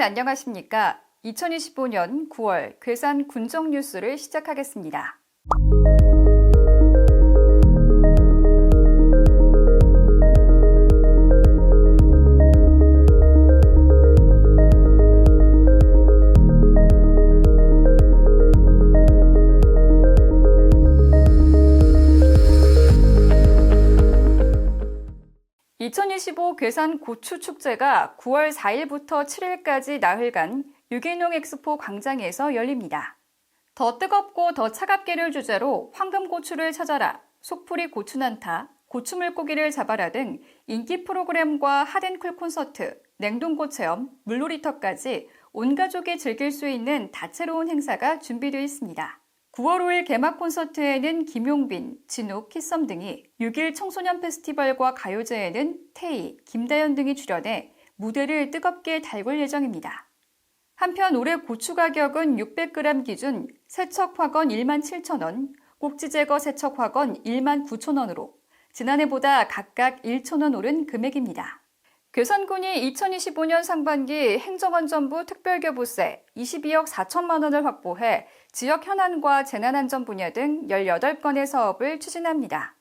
안녕하십니까? 2025년 9월 괴산 군정 뉴스를 시작하겠습니다. (2025) 괴산 고추축제가 9월 4일부터 7일까지 나흘간 유기농 엑스포 광장에서 열립니다. 더 뜨겁고 더 차갑게를 주제로 황금고추를 찾아라, 속풀이 고추난타, 고추물고기를 잡아라 등 인기 프로그램과 핫앤쿨 콘서트, 냉동고 체험, 물놀이터까지 온 가족이 즐길 수 있는 다채로운 행사가 준비되어 있습니다. 9월 5일 개막 콘서트에는 김용빈, 진욱, 키썸 등이, 6일 청소년 페스티벌과 가요제에는 태희, 김다연 등이 출연해 무대를 뜨겁게 달굴 예정입니다. 한편 올해 고추 가격은 600g 기준 세척화건 17,000원, 꼭지제거 세척화건 19,000원으로 지난해보다 각각 1,000원 오른 금액입니다. 괴산군이 2025년 상반기 행정안전부 특별교부세 22억 4천만 원을 확보해 지역 현안과 재난안전 분야 등 18건의 사업을 추진합니다.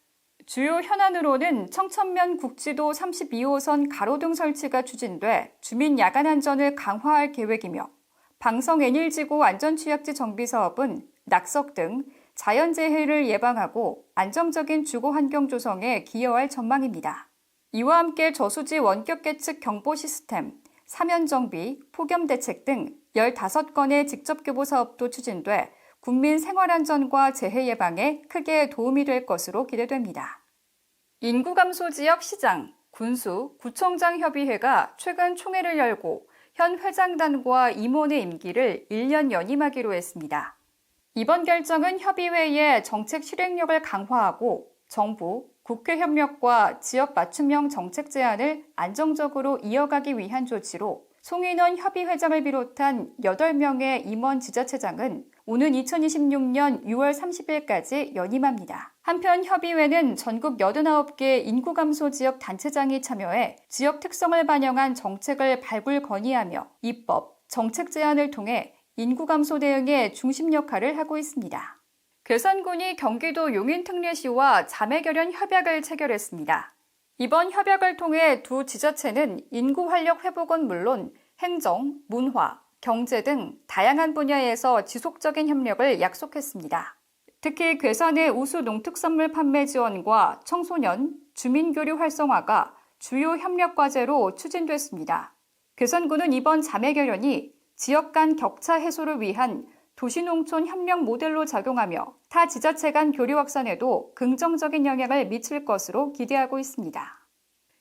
주요 현안으로는 청천면 국지도 32호선 가로등 설치가 추진돼 주민 야간 안전을 강화할 계획이며, 방성 N일지구 안전취약지 정비 사업은 낙석 등 자연재해를 예방하고 안정적인 주거 환경 조성에 기여할 전망입니다. 이와 함께 저수지 원격 계측 경보 시스템, 사면 정비, 폭염 대책 등 15건의 직접 교보 사업도 추진돼 국민 생활안전과 재해 예방에 크게 도움이 될 것으로 기대됩니다. 인구 감소 지역 시장, 군수, 구청장 협의회가 최근 총회를 열고 현 회장단과 임원의 임기를 1년 연임하기로 했습니다. 이번 결정은 협의회의 정책 실행력을 강화하고 정부, 국회 협력과 지역 맞춤형 정책 제안을 안정적으로 이어가기 위한 조치로 송인원 협의회장을 비롯한 8명의 임원 지자체장은 오는 2026년 6월 30일까지 연임합니다. 한편 협의회는 전국 89개 인구 감소 지역 단체장이 참여해 지역 특성을 반영한 정책을 발굴 건의하며 입법, 정책 제안을 통해 인구 감소 대응에 중심 역할을 하고 있습니다. 괴산군이 경기도 용인특례시와 자매결연 협약을 체결했습니다. 이번 협약을 통해 두 지자체는 인구 활력 회복은 물론 행정, 문화, 경제 등 다양한 분야에서 지속적인 협력을 약속했습니다. 특히 괴산의 우수 농특산물 판매 지원과 청소년, 주민교류 활성화가 주요 협력 과제로 추진됐습니다. 괴산군은 이번 자매결연이 지역 간 격차 해소를 위한 도시농촌 협력 모델로 작용하며 타 지자체 간 교류 확산에도 긍정적인 영향을 미칠 것으로 기대하고 있습니다.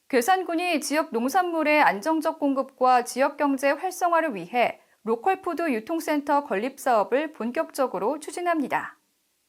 괴산군이 지역 농산물의 안정적 공급과 지역 경제 활성화를 위해 로컬푸드 유통센터 건립 사업을 본격적으로 추진합니다.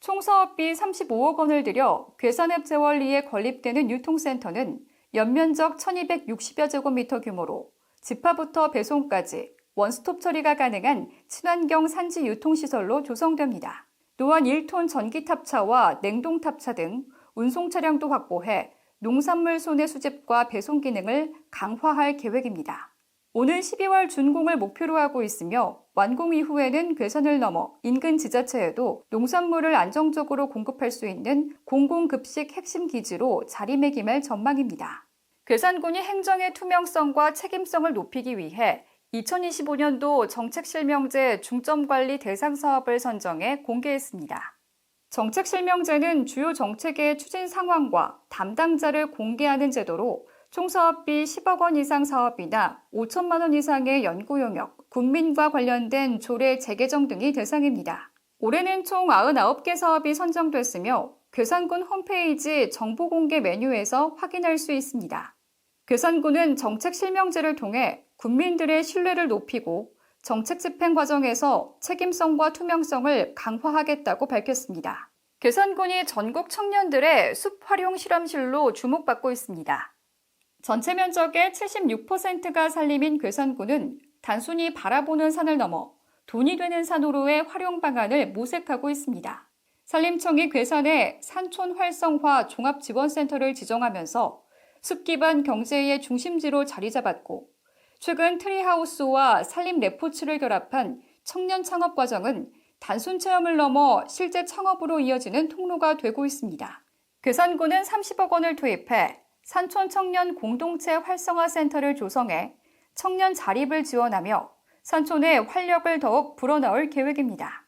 총 사업비 35억 원을 들여 괴산읍 재원리에 건립되는 유통센터는 연면적 1260여 제곱미터 규모로 집화부터 배송까지 원스톱 처리가 가능한 친환경 산지 유통시설로 조성됩니다. 또한 1톤 전기탑차와 냉동탑차 등 운송 차량도 확보해 농산물 손해 수집과 배송 기능을 강화할 계획입니다. 오는 12월 준공을 목표로 하고 있으며 완공 이후에는 괴산을 넘어 인근 지자체에도 농산물을 안정적으로 공급할 수 있는 공공급식 핵심 기지로 자리매김할 전망입니다. 괴산군이 행정의 투명성과 책임성을 높이기 위해 2025년도 정책실명제 중점관리 대상 사업을 선정해 공개했습니다. 정책실명제는 주요 정책의 추진 상황과 담당자를 공개하는 제도로 총 사업비 10억 원 이상 사업이나 5천만 원 이상의 연구 용역, 국민과 관련된 조례 재개정 등이 대상입니다. 올해는 총 99개 사업이 선정됐으며 괴산군 홈페이지 정보공개 메뉴에서 확인할 수 있습니다. 괴산군은 정책실명제를 통해 국민들의 신뢰를 높이고 정책 집행 과정에서 책임성과 투명성을 강화하겠다고 밝혔습니다. 괴산군이 전국 청년들의 숲 활용 실험실로 주목받고 있습니다. 전체 면적의 76%가 산림인 괴산군은 단순히 바라보는 산을 넘어 돈이 되는 산으로의 활용 방안을 모색하고 있습니다. 산림청이 괴산에 산촌 활성화 종합지원센터를 지정하면서 숲 기반 경제의 중심지로 자리 잡았고, 최근 트리하우스와 산림레포츠를 결합한 청년 창업 과정은 단순 체험을 넘어 실제 창업으로 이어지는 통로가 되고 있습니다. 괴산군은 30억 원을 투입해 산촌 청년 공동체 활성화 센터를 조성해 청년 자립을 지원하며 산촌의 활력을 더욱 불어넣을 계획입니다.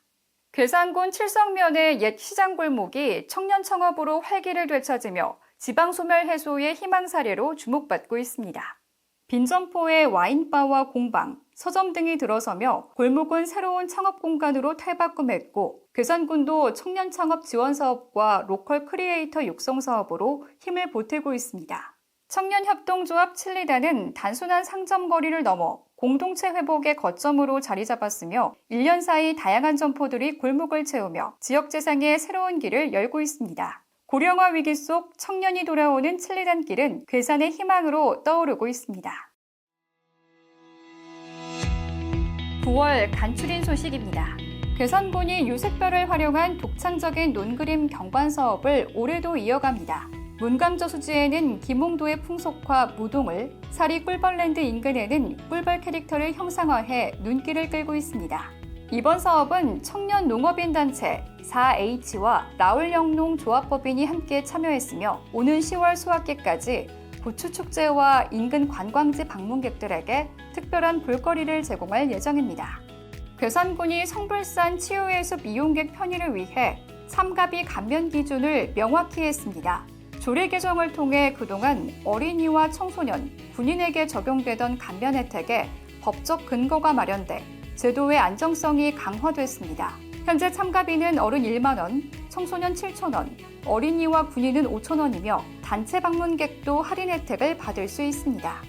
괴산군 칠성면의 옛 시장 골목이 청년 창업으로 활기를 되찾으며 지방소멸 해소의 희망 사례로 주목받고 있습니다. 빈점포에 와인바와 공방, 서점 등이 들어서며 골목은 새로운 창업 공간으로 탈바꿈했고 괴산군도 청년 창업 지원 사업과 로컬 크리에이터 육성 사업으로 힘을 보태고 있습니다. 청년협동조합 칠리단은 단순한 상점거리를 넘어 공동체 회복의 거점으로 자리 잡았으며 1년 사이 다양한 점포들이 골목을 채우며 지역재상의 새로운 길을 열고 있습니다. 고령화 위기 속 청년이 돌아오는 칠리단 길은 괴산의 희망으로 떠오르고 있습니다. 9월 간추린 소식입니다. 괴산군이 유색별을 활용한 독창적인 논그림 경관 사업을 올해도 이어갑니다. 문강저수지에는 김홍도의 풍속화 무동을, 사리 꿀벌랜드 인근에는 꿀벌 캐릭터를 형상화해 눈길을 끌고 있습니다. 이번 사업은 청년 농업인 단체 4H와 라울영농조합법인이 함께 참여했으며 오는 10월 수확기까지 고추축제와 인근 관광지 방문객들에게 특별한 볼거리를 제공할 예정입니다. 괴산군이 성불산 치유의 숲 이용객 편의를 위해 삼가비 감면 기준을 명확히 했습니다. 조례 개정을 통해 그동안 어린이와 청소년, 군인에게 적용되던 감면 혜택에 법적 근거가 마련돼 제도의 안정성이 강화됐습니다. 현재 참가비는 어른 1만 원, 청소년 7천 원, 어린이와 군인은 5천 원이며 단체 방문객도 할인 혜택을 받을 수 있습니다.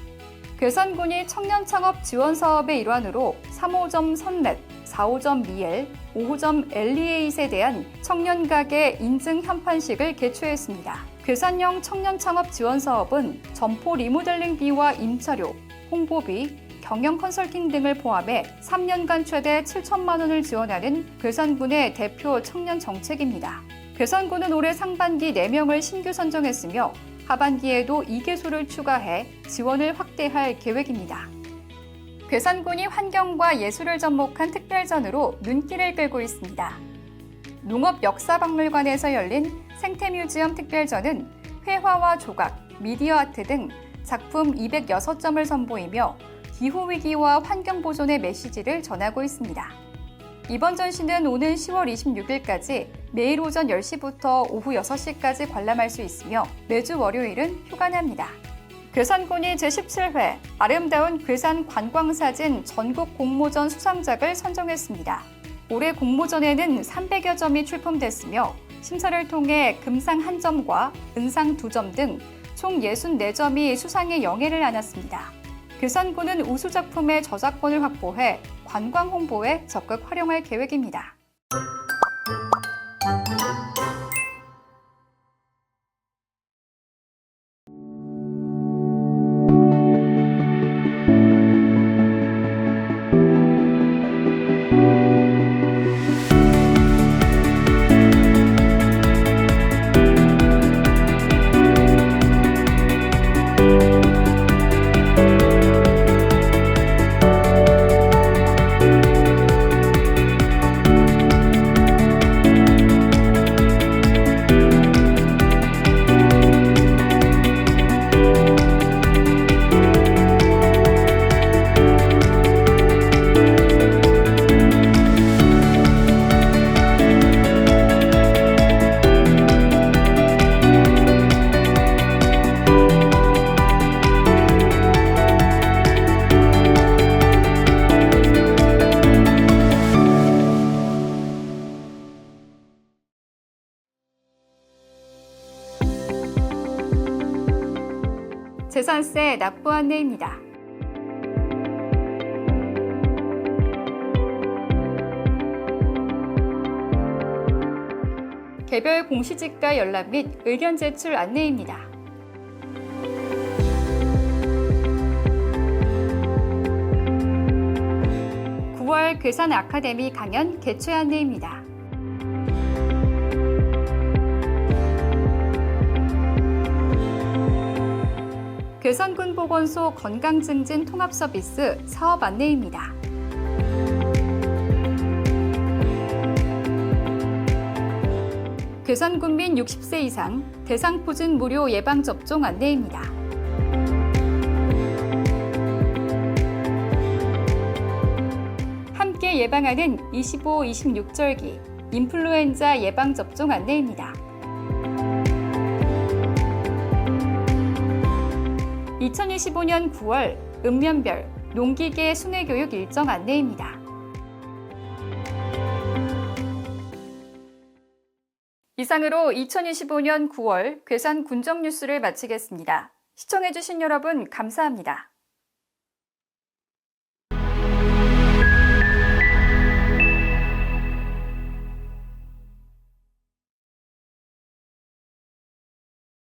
괴산군이 청년 창업 지원 사업의 일환으로 3호점 선렛, 4호점 미엘, 5호점 엘리에잇에 대한 청년 가게 인증 현판식을 개최했습니다. 괴산형 청년 창업 지원 사업은 점포 리모델링비와 임차료, 홍보비, 경영 컨설팅 등을 포함해 3년간 최대 7천만 원을 지원하는 괴산군의 대표 청년 정책입니다. 괴산군은 올해 상반기 4명을 신규 선정했으며 하반기에도 2개소를 추가해 지원을 확대할 계획입니다. 괴산군이 환경과 예술을 접목한 특별전으로 눈길을 끌고 있습니다. 농업역사박물관에서 열린 생태뮤지엄 특별전은 회화와 조각, 미디어 아트 등 작품 206점을 선보이며 기후위기와 환경보존의 메시지를 전하고 있습니다. 이번 전시는 오는 10월 26일까지 매일 오전 10시부터 오후 6시까지 관람할 수 있으며 매주 월요일은 휴관합니다. 괴산군이 제17회 아름다운 괴산 관광사진 전국 공모전 수상작을 선정했습니다. 올해 공모전에는 300여 점이 출품됐으며 심사를 통해 금상 1점과 은상 2점 등 총 64점이 수상의 영예를 안았습니다. 괴산군은 우수작품의 저작권을 확보해 관광 홍보에 적극 활용할 계획입니다. 재산세 납부 안내입니다. 개별 공시지가 열람 및 의견 제출 안내입니다. 괴산 아카데미 강연 개최 안내입니다. 괴산군 보건소 건강증진 통합서비스 사업 안내입니다. 괴산군민 60세 이상 대상포진 무료 예방접종 안내입니다. 함께 예방하는 25-26절기 인플루엔자 예방접종 안내입니다. 2025년 9월 읍면별 농기계 순회교육 일정 안내입니다. 이상으로 2025년 9월 괴산 군정 뉴스를 마치겠습니다. 시청해주신 여러분 감사합니다.